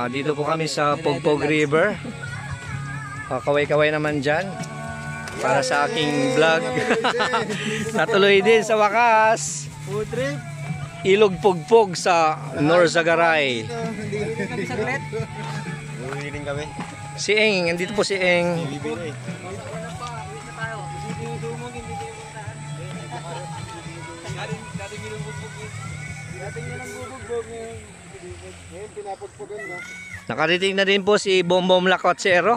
Dito po kami sa Pugpog River. Kaway-kaway naman dyan para sa aking vlog. Natuloy din sa wakas. Food trip. Ilog Pugpog sa Norzagaray. Uwi din kami. Si Eng, andito po si Eng. Nakariting na din po si Bombom Lacotsero.